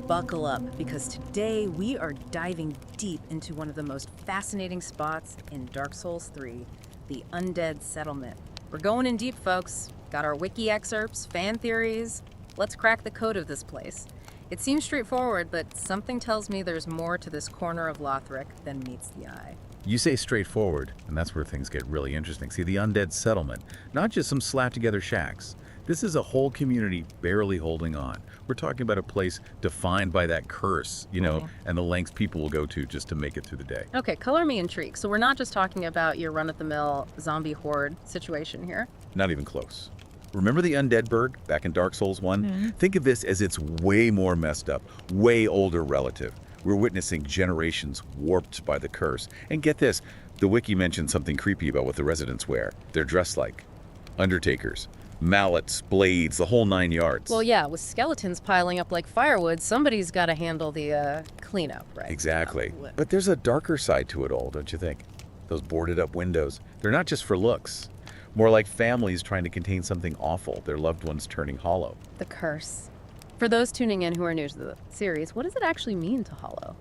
buckle up because today we are diving deep into one of the most fascinating spots in Dark Souls 3, the Undead Settlement. We're going in deep, folks. Got our wiki excerpts, fan theories. Let's crack the code of this place. It seems straightforward, but something tells me there's more to this corner of Lothric than meets the eye. You say straightforward, and that's where things get really interesting. See, the Undead Settlement, not just some slapped-together shacks. This is a whole community barely holding on. We're talking about a place defined by that curse, and the lengths people will go to just to make it through the day. Okay, color me intrigued. So we're not just talking about your run-of-the-mill zombie horde situation here. Not even close. Remember the Undead Burg back in Dark Souls 1? Think of this as its way more messed up, way older relative. We're witnessing generations warped by the curse. And get this, the wiki mentioned something creepy about what the residents wear. They're dressed like undertakers, mallets, blades, the whole 9 yards. Well, yeah, with skeletons piling up like firewood, somebody's got to handle the cleanup, right? Exactly. But there's a darker side to it all, don't you think? Those boarded up windows, they're not just for looks. More like families trying to contain something awful, their loved ones turning hollow. The curse. For those tuning in who are new to the series, what does it actually mean to hollow?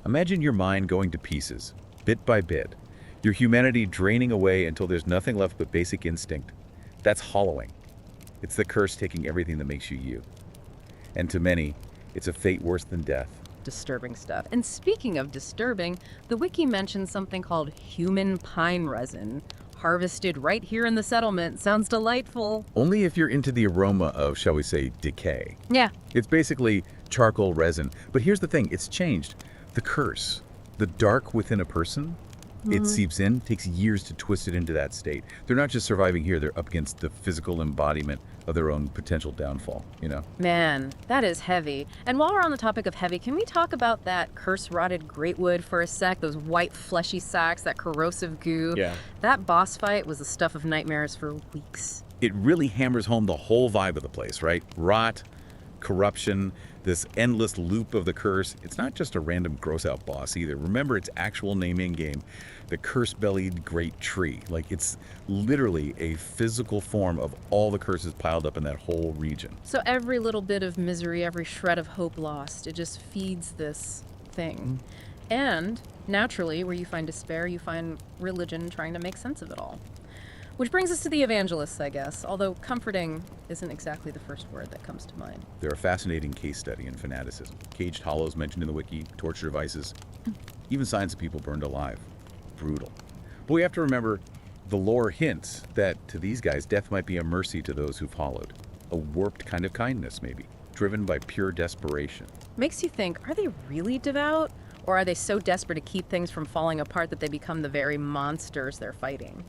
Imagine your mind going to pieces, bit by bit. Your humanity draining away until there's nothing left but basic instinct. That's hollowing. It's the curse taking everything that makes you you. And to many, it's a fate worse than death. Disturbing stuff. And speaking of disturbing, the wiki mentions something called human pine resin. Harvested right here in the settlement. Sounds delightful. Only if you're into the aroma of, shall we say, decay. Yeah. It's basically charcoal resin. But here's the thing, it's changed. The curse, the dark within a person, it seeps in, takes years to twist it into that state. They're not just surviving here, they're up against the physical embodiment of their own potential downfall, Man, that is heavy. And while we're on the topic of heavy, can we talk about that curse-rotted greatwood for a sec? Those white fleshy sacks, that corrosive goo. Yeah. That boss fight was the stuff of nightmares for weeks. It really hammers home the whole vibe of the place, right? Rot, corruption, this endless loop of the curse. It's not just a random gross-out boss either. Remember its actual name in-game, the curse-bellied great tree. Like, it's literally a physical form of all the curses piled up in that whole region. So every little bit of misery, every shred of hope lost, it just feeds this thing. And naturally, where you find despair, you find religion trying to make sense of it all. Which brings us to the evangelists, I guess, although comforting isn't exactly the first word that comes to mind. They're a fascinating case study in fanaticism. Caged hollows mentioned in the wiki, torture devices, even signs of people burned alive. Brutal. But we have to remember, the lore hints that to these guys, death might be a mercy to those who've followed. A warped kind of kindness, maybe, driven by pure desperation. Makes you think, are they really devout? Or are they so desperate to keep things from falling apart that they become the very monsters they're fighting?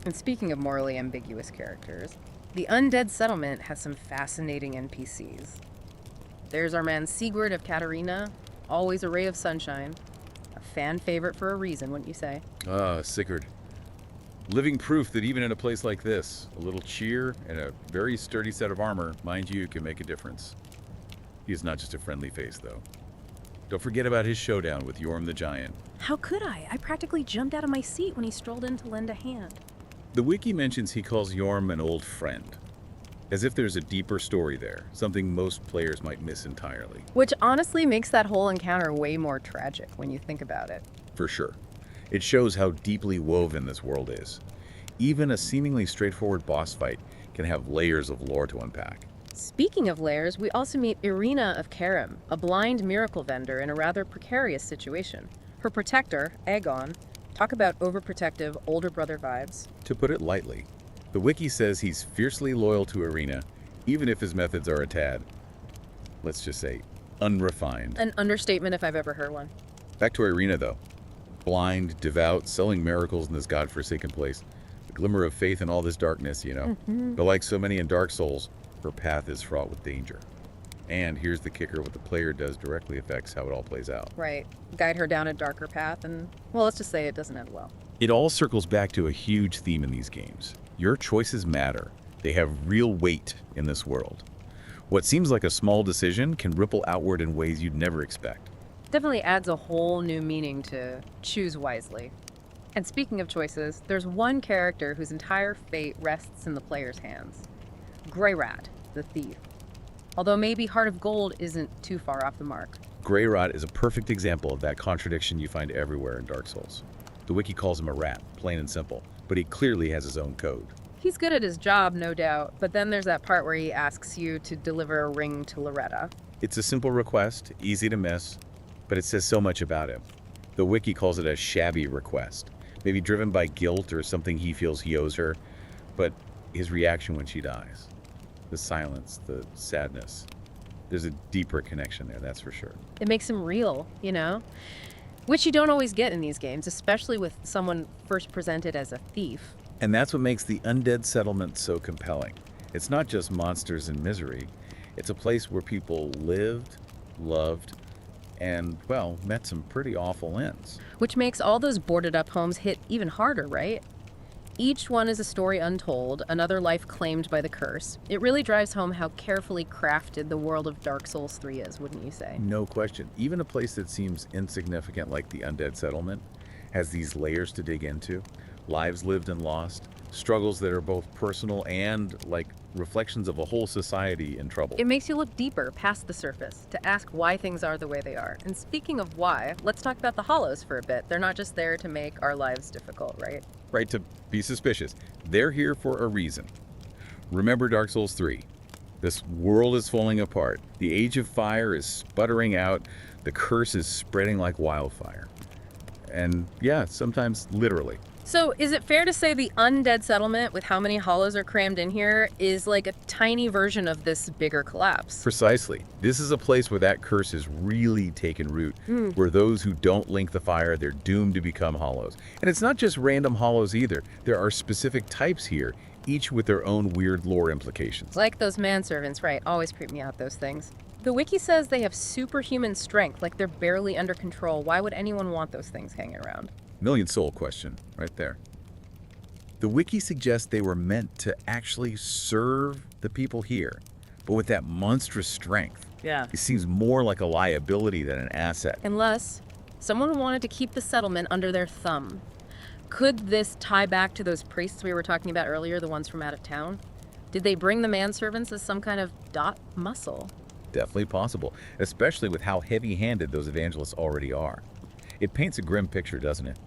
And speaking of morally ambiguous characters, the Undead Settlement has some fascinating NPCs. There's our man Sigurd of Katarina, always a ray of sunshine. A fan favorite for a reason, wouldn't you say? Ah, Sigurd. Living proof that even in a place like this, a little cheer and a very sturdy set of armor, mind you, can make a difference. He is not just a friendly face, though. Don't forget about his showdown with Yorm the Giant. How could I? I practically jumped out of my seat when he strolled in to lend a hand. The wiki mentions he calls Yorm an old friend, as if there's a deeper story there, something most players might miss entirely. Which honestly makes that whole encounter way more tragic when you think about it. For sure. It shows how deeply woven this world is. Even a seemingly straightforward boss fight can have layers of lore to unpack. Speaking of layers, we also meet Irina of Karim, a blind miracle vendor in a rather precarious situation. Her protector, Aegon, talk about overprotective older brother vibes. To put it lightly, the wiki says he's fiercely loyal to Irina, even if his methods are a tad, let's just say, unrefined. An understatement if I've ever heard one. Back to Irina, though. Blind, devout, selling miracles in this godforsaken place. A glimmer of faith in all this darkness, But like so many in Dark Souls, her path is fraught with danger. And here's the kicker, what the player does directly affects how it all plays out. Right. Guide her down a darker path and, well, let's just say it doesn't end well. It all circles back to a huge theme in these games. Your choices matter. They have real weight in this world. What seems like a small decision can ripple outward in ways you'd never expect. Definitely adds a whole new meaning to choose wisely. And speaking of choices, there's one character whose entire fate rests in the player's hands. Greyrat, the thief. Although maybe Heart of Gold isn't too far off the mark. Grey Rot is a perfect example of that contradiction you find everywhere in Dark Souls. The wiki calls him a rat, plain and simple, but he clearly has his own code. He's good at his job, no doubt, but then there's that part where he asks you to deliver a ring to Loretta. It's a simple request, easy to miss, but it says so much about him. The wiki calls it a shabby request, maybe driven by guilt or something he feels he owes her, but his reaction when she dies, the silence, the sadness, there's a deeper connection there, that's for sure. It makes him real, you know? Which you don't always get in these games, especially with someone first presented as a thief. And that's what makes the Undead Settlement so compelling. It's not just monsters and misery. It's a place where people lived, loved, and, well, met some pretty awful ends. Which makes all those boarded up homes hit even harder, right? Each one is a story untold, another life claimed by the curse. It really drives home how carefully crafted the world of Dark Souls 3 is, wouldn't you say? No question. Even a place that seems insignificant like the Undead Settlement has these layers to dig into. Lives lived and lost, struggles that are both personal and like reflections of a whole society in trouble. It makes you look deeper, past the surface, to ask why things are the way they are. And speaking of why, let's talk about the hollows for a bit. They're not just there to make our lives difficult, right? Right, to be suspicious. They're here for a reason. Remember Dark Souls 3. This world is falling apart. The Age of Fire is sputtering out. The curse is spreading like wildfire. And yeah, sometimes literally. So, is it fair to say the Undead Settlement, with how many hollows are crammed in here, is like a tiny version of this bigger collapse? Precisely. This is a place where that curse has really taken root, where those who don't link the fire, they're doomed to become hollows. And it's not just random hollows either. There are specific types here, each with their own weird lore implications. Like those manservants, right? Always creep me out, those things. The wiki says they have superhuman strength, like they're barely under control. Why would anyone want those things hanging around? Million soul question, right there. The wiki suggests they were meant to actually serve the people here, but with that monstrous strength. Yeah. It seems more like a liability than an asset. Unless someone wanted to keep the settlement under their thumb. Could this tie back to those priests we were talking about earlier, the ones from out of town? Did they bring the manservants as some kind of dot muscle? Definitely possible, especially with how heavy-handed those evangelists already are. It paints a grim picture, doesn't it?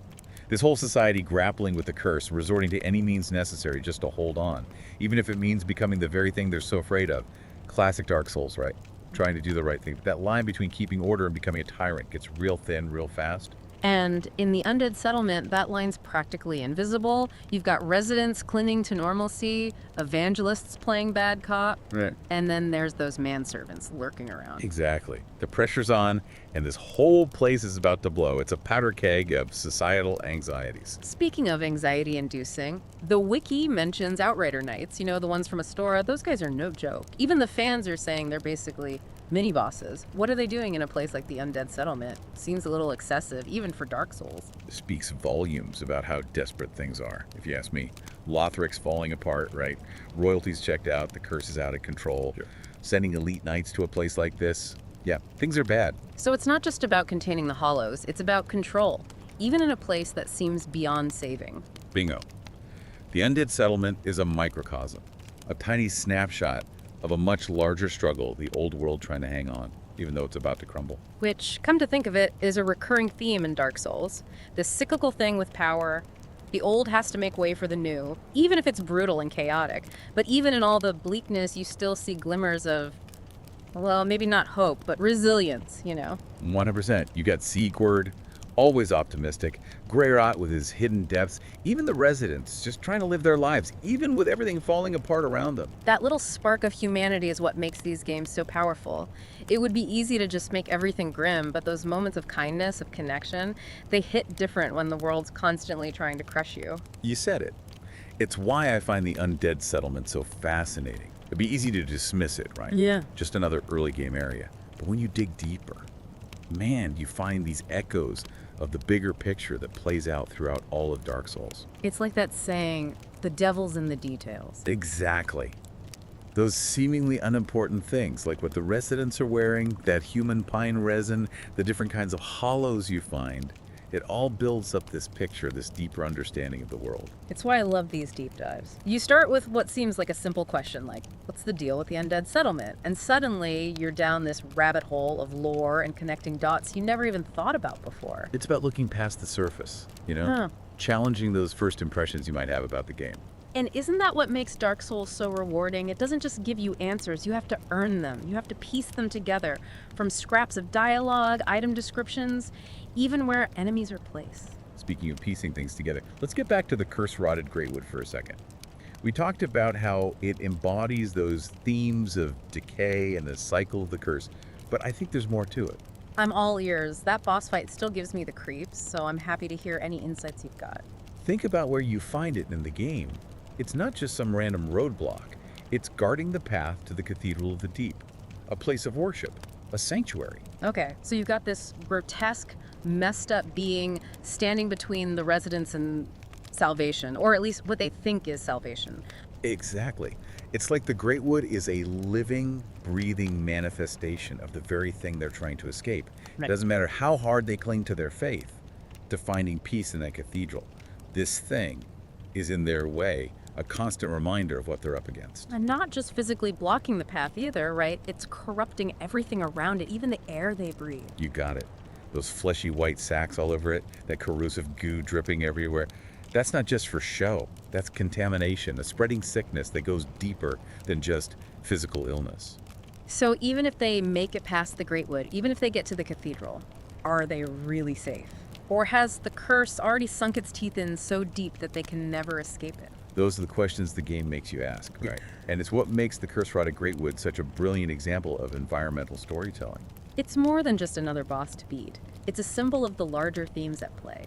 This whole society grappling with the curse, resorting to any means necessary just to hold on, even if it means becoming the very thing they're so afraid of. Classic Dark Souls, right? Trying to do the right thing. But that line between keeping order and becoming a tyrant gets real thin, real fast. And in the Undead Settlement, that line's practically invisible. You've got residents clinging to normalcy, evangelists playing bad cop, Right. and then there's those manservants lurking around. Exactly. The pressure's on, and this whole place is about to blow. It's a powder keg of societal anxieties. Speaking of anxiety-inducing, the wiki mentions Outrider Knights, you know, the ones from Astora. Those guys are no joke. Even the fans are saying they're basically mini-bosses. What are they doing in a place like the Undead Settlement? Seems a little excessive, even for Dark Souls. Speaks volumes about how desperate things are, if you ask me. Lothric's falling apart, right? Royalties checked out, the curse is out of control. Sure. Sending elite knights to a place like this, yeah, things are bad. So it's not just about containing the hollows, it's about control, even in a place that seems beyond saving. Bingo. The Undead Settlement is a microcosm, a tiny snapshot of a much larger struggle, the old world trying to hang on, even though it's about to crumble. Which, come to think of it, is a recurring theme in Dark Souls. This cyclical thing with power. The old has to make way for the new, even if it's brutal and chaotic. But even in all the bleakness, you still see glimmers of, well, maybe not hope, but resilience, you know? 100%. You got Sequard, always optimistic. Greyrot with his hidden depths. Even the residents just trying to live their lives, even with everything falling apart around them. That little spark of humanity is what makes these games so powerful. It would be easy to just make everything grim, but those moments of kindness, of connection, they hit different when the world's constantly trying to crush you. You said it. It's why I find the Undead Settlement so fascinating. It'd be easy to dismiss it, right? Yeah. Just another early game area. But when you dig deeper, man, you find these echoes of the bigger picture that plays out throughout all of Dark Souls. It's like that saying, the devil's in the details. Exactly. Those seemingly unimportant things, like what the residents are wearing, that human pine resin, the different kinds of hollows you find. It all builds up this picture, this deeper understanding of the world. It's why I love these deep dives. You start with what seems like a simple question, like, what's the deal with the Undead Settlement? And suddenly you're down this rabbit hole of lore and connecting dots you never even thought about before. It's about looking past the surface, Huh. challenging those first impressions you might have about the game. And isn't that what makes Dark Souls so rewarding? It doesn't just give you answers, you have to earn them. You have to piece them together from scraps of dialogue, item descriptions, even where enemies are placed. Speaking of piecing things together, let's get back to the curse-rotted Greatwood for a second. We talked about how it embodies those themes of decay and the cycle of the curse, but I think there's more to it. I'm all ears. That boss fight still gives me the creeps, so I'm happy to hear any insights you've got. Think about where you find it in the game. It's not just some random roadblock. It's guarding the path to the Cathedral of the Deep, a place of worship, a sanctuary. Okay, so you've got this grotesque, messed up being standing between the residents and salvation, or at least what they think is salvation. Exactly. It's like the Greatwood is a living, breathing manifestation of the very thing they're trying to escape. Right. It doesn't matter how hard they cling to their faith, to finding peace in that cathedral. This thing is in their way, a constant reminder of what they're up against. And not just physically blocking the path either, right? It's corrupting everything around it, even the air they breathe. You got it. Those fleshy white sacks all over it, that corrosive goo dripping everywhere. That's not just for show. That's contamination, a spreading sickness that goes deeper than just physical illness. So even if they make it past the Greatwood, even if they get to the cathedral, are they really safe? Or has the curse already sunk its teeth in so deep that they can never escape it? Those are the questions the game makes you ask, right? And it's what makes the curse-rotted Greatwood such a brilliant example of environmental storytelling. It's more than just another boss to beat. It's a symbol of the larger themes at play.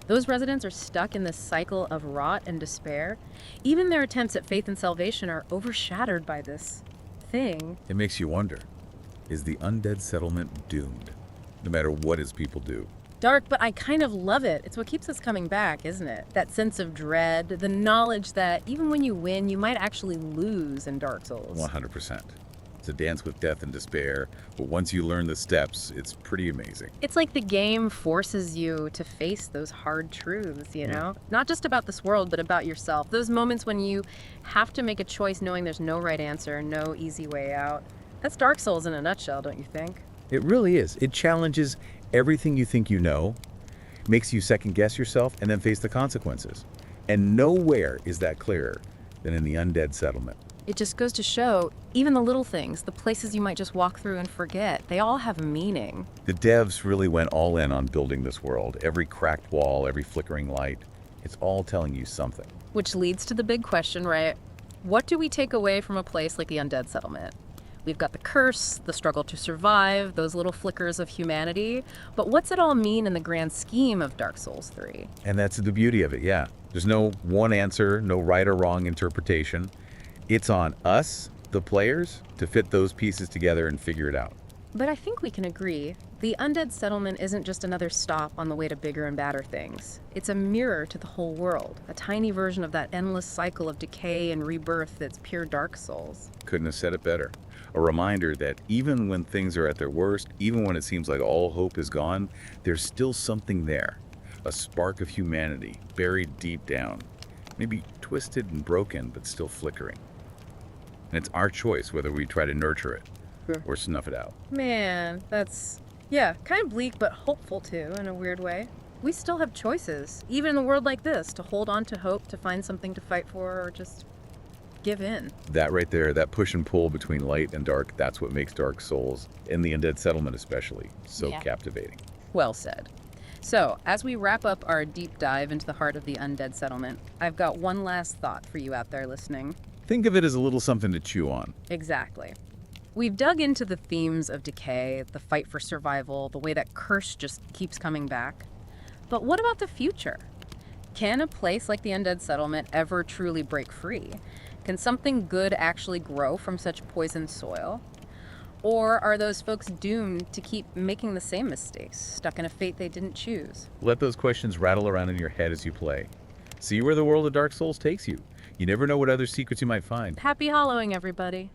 Those residents are stuck in this cycle of rot and despair. Even their attempts at faith and salvation are overshadowed by this thing. It makes you wonder, is the Undead Settlement doomed? No matter what its people do. Dark, but I kind of love it. It's what keeps us coming back, isn't it? That sense of dread, the knowledge that even when you win, you might actually lose in Dark Souls. 100%. It's a dance with death and despair, but once you learn the steps, it's pretty amazing. It's like the game forces you to face those hard truths, you know? Not just about this world, but about yourself. Those moments when you have to make a choice knowing there's no right answer, no easy way out. That's Dark Souls in a nutshell, don't you think? It really is. It challenges everything you think you know, makes you second guess yourself, and then face the consequences. And nowhere is that clearer than in the Undead Settlement. It just goes to show, even the little things, the places you might just walk through and forget, they all have meaning. The devs really went all in on building this world. Every cracked wall, every flickering light, it's all telling you something. Which leads to the big question, right? What do we take away from a place like the Undead Settlement? We've got the curse, the struggle to survive, those little flickers of humanity, but what's it all mean in the grand scheme of Dark Souls 3? And that's the beauty of it, yeah. There's no one answer, no right or wrong interpretation. It's on us, the players, to fit those pieces together and figure it out. But I think we can agree, the Undead Settlement isn't just another stop on the way to bigger and badder things. It's a mirror to the whole world, a tiny version of that endless cycle of decay and rebirth that's pure Dark Souls. Couldn't have said it better. A reminder that even when things are at their worst, even when it seems like all hope is gone, there's still something there. A spark of humanity buried deep down. Maybe twisted and broken, but still flickering. And it's our choice whether we try to nurture it or snuff it out. Man, that's, yeah, kind of bleak but hopeful too, in a weird way. We still have choices, even in a world like this, to hold on to hope, to find something to fight for, or just give in. That right there, that push and pull between light and dark, that's what makes Dark Souls, and the Undead Settlement especially, so captivating. Well said. So, as we wrap up our deep dive into the heart of the Undead Settlement, I've got one last thought for you out there listening. Think of it as a little something to chew on. Exactly. We've dug into the themes of decay, the fight for survival, the way that curse just keeps coming back. But what about the future? Can a place like the Undead Settlement ever truly break free? Can something good actually grow from such poisoned soil? Or are those folks doomed to keep making the same mistakes, stuck in a fate they didn't choose? Let those questions rattle around in your head as you play. See where the world of Dark Souls takes you. You never know what other secrets you might find. Happy hollowing, everybody.